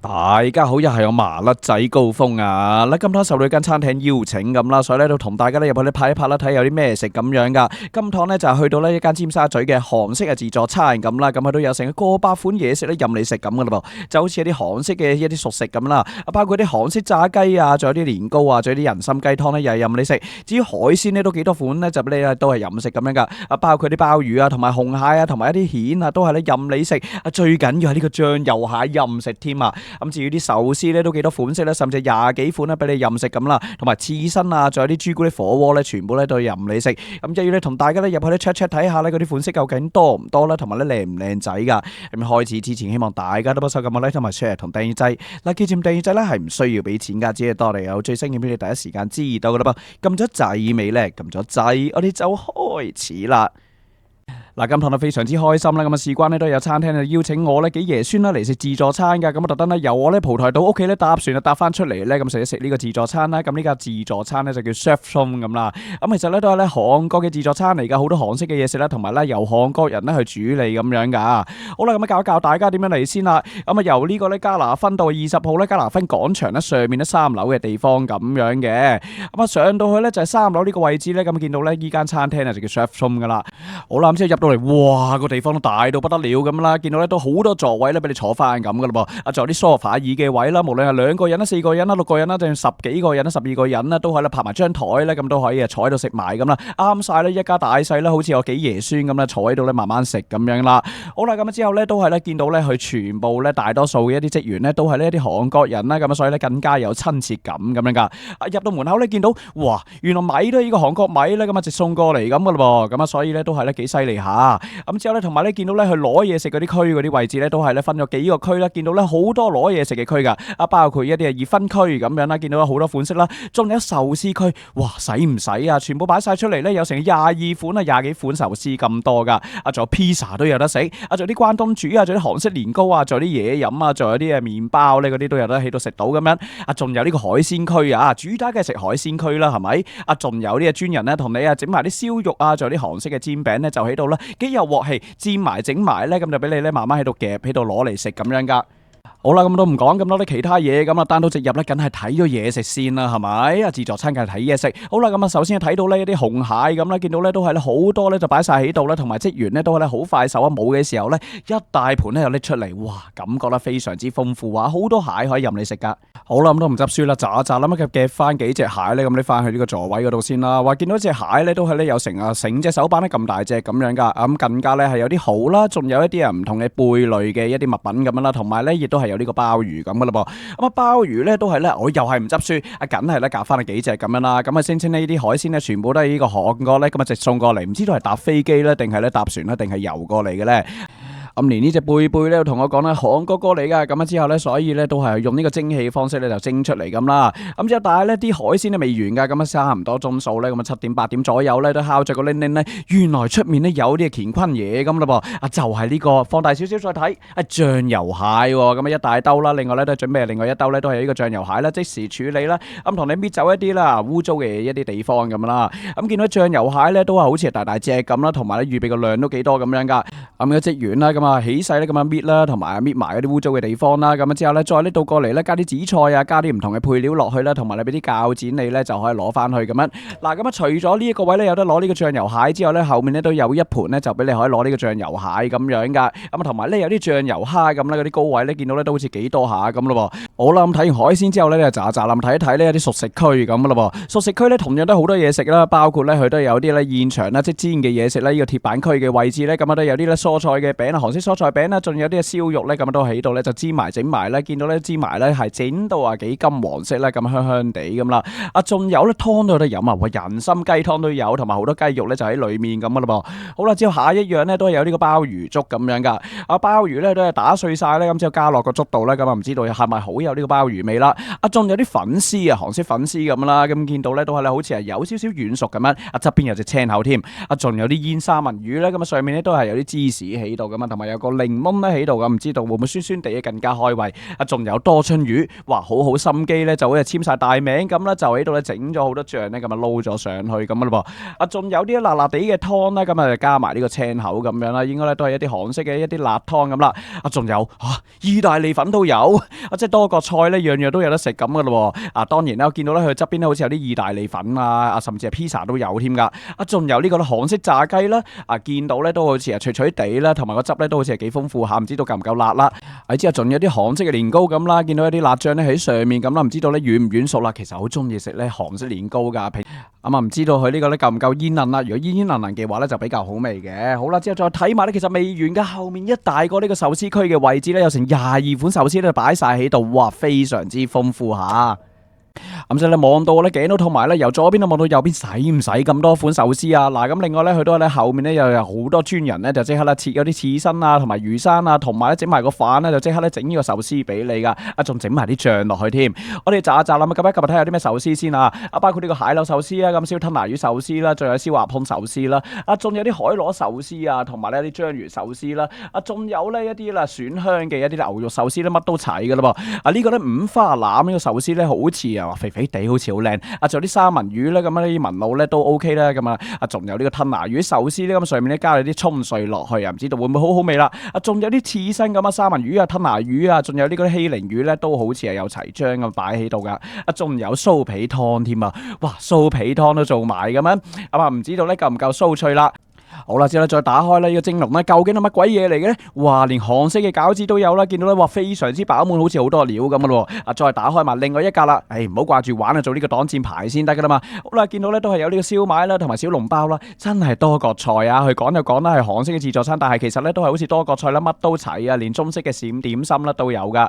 大家好，又係我麻甩仔高峰啊！今趟受到間餐廳邀請咁啦，所以咧都同大家咧入去咧拍一拍啦，睇有啲咩食咁樣噶。今趟咧就係去到呢一間尖沙咀嘅韓式嘅自助餐咁啦，咁佢都有成過百款嘢食咧任你食咁噶啦噃，就好似一啲韓式嘅一啲熟食咁啦，包括啲韓式炸雞啊，仲有啲年糕啊，仲有啲人參雞湯咧又係任你食。至於海鮮咧都幾多款咧，就俾你咧都係任食咁樣噶，包括啲鮑魚啊，同埋紅蟹啊，同埋一啲蜆啊，都係咧任你食。最緊要係呢個醬油蟹任食添啊！咁至於啲壽司咧都幾多款式咧，甚至廿幾款咧俾你任食咁啦，同埋刺身啊，仲有啲朱古力火鍋咧，全部咧都任你食。咁就要咧同大家咧入去咧 check check 睇下咧嗰啲款式究竟多唔多啦，同埋咧靚唔靚仔噶。咁開始之前，希望大家都幫手撳個 like 同埋 share 同訂閱掣。嗱，記住訂閱掣咧係唔需要俾錢噶，只係多嚟有最新嘅俾你第一時間知道噶啦噃。撳咗掣未咧？撳咗掣，我哋就開始啦。嗱，今趟都非常之開心啦！咁啊，事關咧都有餐廳邀請我咧幾爺孫啦嚟食自助餐噶，咁啊特登咧由我咧蒲台島屋企咧搭船啊搭翻出嚟咧，咁食一食呢個自助餐啦。咁呢間自助餐咧就叫 Chef Room 咁啦。咁其實咧都係咧韓國嘅自助餐嚟噶，好多韓式嘅嘢食啦，同埋咧由韓國人咧去主理咁樣噶。好啦，咁啊教一教大家點樣嚟先啦。咁啊由呢個咧加拿芬道20號咧加拿芬廣場咧上面咧3樓嘅地方咁樣嘅。咁啊上到去咧就係3樓呢個位置咧，咁見到咧依間餐廳啊就叫 Chef Room 噶啦。好啦，咁之後入到嚟，哇！個地方都大到不得了咁啦，見到咧都好多座位咧俾你坐翻咁噶啦噃，仲有啲 sofa 椅嘅位啦，無論係2個人啦、4個人啦、6個人啦，定係10幾個人啦、12個人啦，都可以咧拍埋張台咧，咁都可以啊坐喺度食埋咁啦，啱晒咧一家大細啦，好似我幾爺孫咁啦，坐喺度咧慢慢食咁樣啦。好啦，咁之後咧都係咧見到咧佢全部咧大多數嘅一啲職員咧都係呢一啲韓國人啦，咁啊所以咧更加有親切感咁樣噶。入到門口咧見到，哇！原來米都係呢個韓國米咧，咁啊直送過嚟咁噶啦噃，咁啊所以咧都係咧幾犀利下。咁之後咧，同埋咧見到咧去攞嘢食嗰啲區嗰啲位置咧，都係咧分咗幾個區啦。見到咧好多攞嘢食嘅區噶，包括一啲係熱分區咁樣啦。見到有好多款式啦，仲有壽司區，哇！使唔使啊？全部擺晒出嚟咧，有成22款啊，20幾款壽司咁多噶。仲有披薩都有得食，仲有啲關東煮啊，仲有啲韓式年糕啊，仲有啲嘢飲啊，仲有啲麵包咧，嗰啲都有得喺度食到咁樣。仲有呢個海鮮區啊，主打嘅係食海鮮區啦，係咪？仲有呢個專人咧同你整埋啲燒肉啊，仲有啲韓式嘅煎餅咧，就喺度啦，幾有鑊氣，煎埋整埋咧，咁就俾你咧慢慢喺度夾喺度攞嚟食咁樣噶。好啦，咁都唔講咁多啲其他嘢，咁啊單刀直入咧，梗係睇咗嘢食先啦，係咪？自助餐梗係睇嘢食。好啦，咁啊首先睇到呢一啲紅蟹咁啦，見到咧都係咧好多咧就擺晒喺度啦，同埋職員咧都係咧好快手啊，冇嘅時候咧一大盤咧又拎出嚟，哇！感覺咧非常之豐富啊，好多蟹可以任你食噶。好啦，咁都唔執輸啦，炸一炸啦，咁夾翻幾隻蟹咧，咁你翻去呢個座位嗰度先啦。話見到隻蟹咧都係咧有成隻手板咧咁大隻咁樣噶，咁更加咧係有啲蠔啦，仲有一啲唔同嘅貝類嘅一啲物品咁樣啦，同埋咧亦都係有呢個鮑魚咁噶啦噃。咁啊鮑魚咧都係咧，我又係唔執輸，梗係咧夾翻幾隻咁樣啦。咁啊聲稱呢啲海鮮咧全部都係呢個韓國咧咁啊直送過嚟，唔知道係搭飛機咧，定係咧搭船咧，定係遊過嚟嘅咧。咁連呢隻貝貝咧同我講咧韓國過嚟噶，咁啊之後咧所以咧都係用呢個蒸汽方式咧就蒸出嚟咁啦。咁之後但係咧啲海鮮都未完噶，咁啊差唔多鐘數咧，咁啊7點8點左右咧都敲着個鈴鈴咧，原來出面咧有啲乾坤嘢咁啦噃。就係呢個放大少少再睇，醬油蟹喎，咁啊一大兜啦。另外咧都準備另外一兜咧都係呢個醬油蟹啦，即時處理啦。咁同你搣走一啲啦污糟嘅一啲地方咁啦。咁見到醬油蟹咧都係好似係大大隻咁啦，同埋咧預備個量都幾多咁樣噶。咁嘅職員啦，咁啊起勢咧咁啊搣啦，同埋搣埋嗰啲污糟嘅地方啦。咁啊之後咧再呢度過嚟咧加啲紫菜啊，加啲唔同嘅配料落去啦，同埋你俾啲鉸剪你咧就可以攞翻去咁樣。嗱，咁啊除咗呢一個位咧有得攞呢個醬油蟹之外咧，後面咧都有一盤咧就俾你可以攞呢個醬油蟹咁樣噶。咁啊同埋咧有啲醬油蝦咁咧，嗰啲高位咧見到咧都好似幾多下咁咯噃。好啦，咁睇完海鮮之後咧就喳喳冧睇一睇呢有啲熟食區咁咯噃。熟食區咧同樣都好多嘢食啦，包括咧佢都有啲咧現場啦即煎嘅嘢食啦，呢個鐵板區嘅位置咧咁啊都有啲咧蔬菜嘅餅啊，韓式蔬菜餅啦，仲有啲燒肉咧咁都喺度咧就煎埋整埋咧，見到咧煎埋咧係整到幾金黃色咧咁香香地咁啦。仲有咧湯都有得飲啊，人參雞湯都有，同埋好多雞肉咧就喺裏面咁噶啦噃。好啦，之後下一樣咧都係有呢個鮑魚粥咁樣噶。鮑魚咧都係打碎晒咧，咁之後加落個粥度咧，咁啊唔知道係咪好有呢個鮑魚味啦。仲有啲粉絲啊，韓式粉絲咁啦，咁見到咧都係咧好似係有少少軟熟咁樣。側邊有隻青口添。仲有啲煙三文魚咧，咁啊上面咧都係有啲芝士喺度咁啊，同埋埋有個檸檬咧喺度噶，唔知道會唔會酸酸地更加開胃。仲有多春魚，哇，好好心機咧，就好似簽晒大名咁啦，就喺度咧整咗好多醬咧，咁啊撈咗上去咁啊咯噃。仲有啲辣辣地嘅湯啦，咁啊加埋呢個青口咁樣啦，應該咧都係一啲韓式嘅一啲辣湯咁啦。仲有意大利粉都有，即係多個菜咧，樣樣都有得食咁噶咯。當然啦，我見到咧佢側邊咧好似有啲意大利粉甚至係 pizza 都有添噶。仲有呢個韓式炸雞啦，見到咧都好似係脆脆地啦，同埋個汁咧都好似係幾豐富下，唔知道夠唔夠辣啦。之後仲有啲韓式嘅年糕咁啦，見到一啲辣醬咧喺上面咁啦，唔知道咧軟唔軟熟啦。其實好中意食咧韓式年糕噶，唔知道佢呢個咧夠唔夠煙韌啦？如果煙煙韌韌嘅話咧，就比較好味嘅。好啦，之後再睇埋咧，其實未完嘅，後面一大個呢個壽司區嘅位置咧，有成22款壽司咧擺晒喺度，哇，非常之豐富下。咁所以你望到咧頸都痛埋咧，由左邊都望到右邊，使唔使咁多款壽司啊？嗱，咁另外咧，佢都係咧後面咧又有好多專人咧，就即刻咧切嗰啲刺身啊，同埋魚生啊，同埋咧整埋個飯咧，就即刻咧整呢個壽司俾你噶。仲整埋啲醬落去添。我哋集一集啦，咁今日睇下有啲咩壽司先啊？包括呢個蟹柳壽司啊，咁燒吞拿魚壽司啦，仲有燒鴨胸壽司啦，仲有啲海螺壽司啊，同埋呢啲章魚壽司啦，仲有呢一啲啦蒜香嘅一啲牛肉壽司咧，乜都齊噶啦噃。呢個咧五花腩呢個壽司咧，好似肥肥地，好似好靚。仲有啲三文魚咧，咁呢啲紋路咧都 OK 啦。咁仲有呢個吞拿魚壽司咧，咁上面咧加咗啲蔥碎落去，唔知道會唔會好好味啦？仲有啲刺身咁三文魚啊、吞拿魚啊，仲有呢個希靈魚咧，都好似係有齊張咁擺喺度噶。仲有酥皮湯添啊！哇，酥皮湯都做埋咁樣，唔知道咧夠唔夠酥脆啦？好啦，之後咧再打開呢個蒸籠咧，究竟係乜鬼嘢嚟嘅咧？哇，連韓式嘅餃子都有啦，見到咧哇非常之飽滿，好似好多料咁嘅咯。再打開埋另外一格啦，唔好掛住玩做呢個擋箭牌先得噶啦嘛。好啦，見到咧都係有呢個燒賣啦，同埋小籠包啦，真係多國菜啊！佢講就講啦，係韓式嘅自助餐，但係其實咧都係好似多國菜啦，乜都齊啊，連中式嘅閃點心啦都有噶。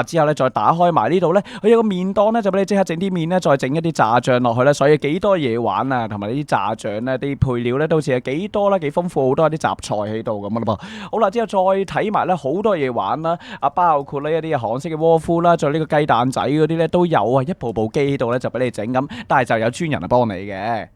之後咧再打開埋呢度咧，佢有個麵檔咧，就俾你即刻整啲麵咧，再整一啲炸醬落去咧，所以幾多嘢玩啊！同埋呢啲炸醬咧，啲配料咧都好似係幾多啦。幾豐富，好多啲雜菜喺度咁咯噃。好啦，之後再睇埋咧好多嘢玩啦，包括呢一啲韓式嘅窩夫啦，仲有呢個雞蛋仔嗰啲咧都有啊，一部部機喺度咧就俾你整咁，但係就有專人幫你嘅。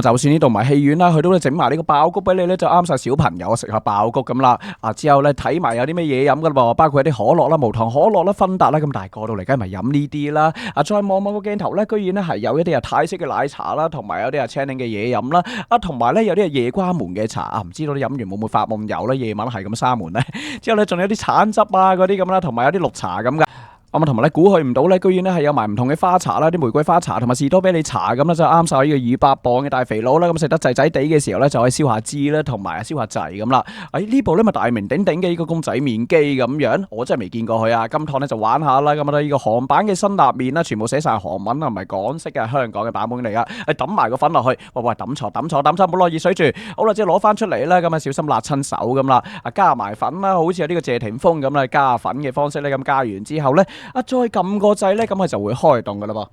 就算呢度唔係戲院啦，佢都會整埋呢個爆谷俾你咧，就啱晒小朋友食下爆谷咁啦。之後咧睇埋有啲咩嘢飲噶啦噃，包括一啲可樂啦、無糖可樂啦、芬達啦，咁大個到嚟梗係咪飲呢啲啦？再望望個鏡頭咧，居然咧係有一啲泰式嘅奶茶啦，同埋有啲青檸嘅嘢飲啦，同埋咧有啲夜關門嘅茶唔知道你飲完會唔會發夢遊咧？夜晚係咁閂門咧。之後咧仲有啲橙汁嗰啲咁啦，同埋有啲綠茶咁噶。同埋咧估佢唔到咧，居然咧係有埋唔同嘅花茶啦，啲玫瑰花茶同埋士多啤梨茶咁啦，就啱晒呢個200磅嘅大肥佬啦。咁食得滯滯地嘅時候咧，就可以燒下脂啦，同埋燒下滯咁啦。呢部咧咪大名鼎鼎嘅呢個公仔麵機咁樣，我真係未見過佢啊。今趟咧就玩下啦，咁呢個韓版嘅辛辣麵啦，全部寫晒韓文啊，唔係港式嘅香港嘅版本嚟噶。抌埋個粉落去，喂，抌錯，唔好攞熱水住。好啦，即係攞翻出嚟啦，咁小心辣親手咁啦。加埋粉啦，好似有呢個謝霆鋒咁啦，加粉嘅方式咧，咁加完之後咧。再撳個掣咧，咁佢就會開動噶啦噃。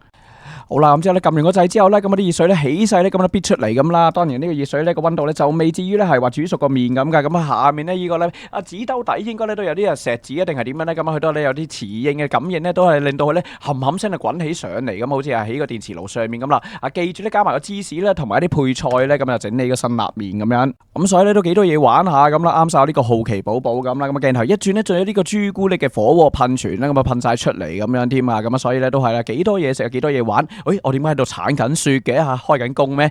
好啦，咁之後咧撳完個掣之後咧，咁啲熱水咧起勢咧，咁逼出嚟咁啦。當然呢個熱水咧個溫度咧就未至於咧係話煮熟個麵咁噶。咁下面咧呢個咧紙兜底應該咧都有啲石子啊，定係點樣咧？咁佢都咧有啲磁應嘅感應咧，都係令到佢咧冚冚聲就滾起上嚟咁，好似係喺個電磁爐上面咁啦。記住咧加埋個芝士咧，同埋一啲配菜咧，咁就整你個辛辣麵咁樣。咁所以咧都幾多嘢玩下咁啦，啱晒呢個好奇寶寶咁啦。咁鏡頭一轉咧，仲有呢個朱古力嘅火鍋噴泉咧，咁噴晒出嚟咁樣添啊。咁所以咧都係啦，幾多嘢食，幾多嘢玩。我點解喺度鏟緊雪嘅開緊工咩？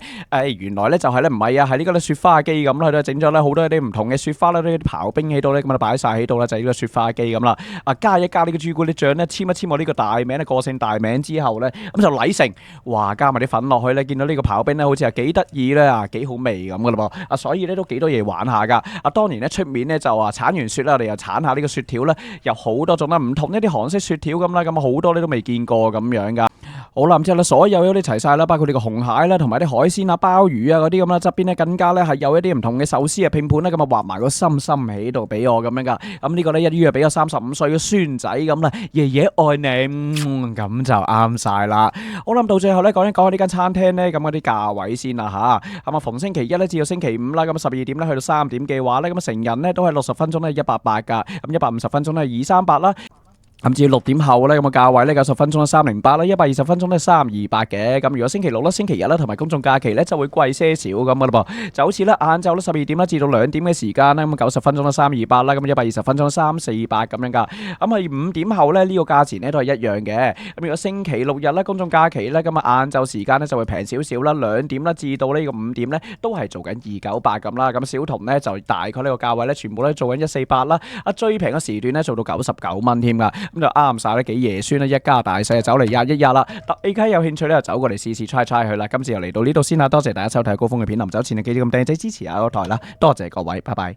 原來咧就係咧唔係啊，係呢個咧雪花機咁啦，佢都整咗咧好多啲唔同嘅雪花啦，啲刨冰喺度咧，咁啊擺晒喺度啦，就係呢個雪花機咁啦。加一加呢個朱古力醬咧，簽一簽我呢個大名咧，個性大名之後咧，咁就禮成。哇，加埋啲粉落去咧，見到呢個刨冰咧，好似係幾得意咧，幾好味咁噶啦噃。所以咧都幾多嘢玩下噶。當年咧出面咧就鏟完雪啦，我哋又鏟下呢個雪條啦，有好多種啦，唔同一啲韓式雪條咁啦，咁好多你都未見過咁樣噶。好啦，之後咧所有啲齊晒啦，包括呢個紅蟹啦，同埋啲海鮮啊、鮑魚啊嗰啲咁啦，側邊咧更加咧係有一啲唔同嘅壽司啊拼盤咧，咁畫埋個心心喺度俾我咁樣噶。咁呢個咧一於係俾個35歲嘅孫仔咁啦，爺爺愛你，咁就啱晒啦。好啦，到最後咧講下呢間餐廳咧咁嗰啲價位先啦吓。咁逢星期一咧至到星期五啦，咁12點咧去到3點嘅話咧，咁成人咧都係60分鐘咧180噶，咁150分鐘咧238啦。咁至於6點後咧，咁嘅價位咧90分鐘咧308啦，120分鐘咧328嘅。咁如果星期六啦、星期日啦同埋公眾假期咧就會貴些少咁噶啦噃。就好似咧晏晝咧12點啦至到2點嘅時間咧，咁90分鐘咧328啦，咁120分鐘348咁樣噶。咁係5點後咧呢個價錢咧都係一樣嘅。咁如果星期六日咧公眾假期咧，咁啊晏晝時間咧就會平少少啦，2點啦至到呢個5點咧都係做緊298咁啦。咁小童咧就大概呢個價位咧全部咧做緊148啦。最平嘅時段咧做到99蚊添噶。咁就啱晒咧，幾爺孫咧，一家大細走嚟111啦。大家有興趣咧，就走過嚟試試 try 佢啦。今次又嚟到呢度先啦，多謝大家收睇高峰嘅片，臨走前記住咁訂閱支持下個台啦，多謝各位，拜拜。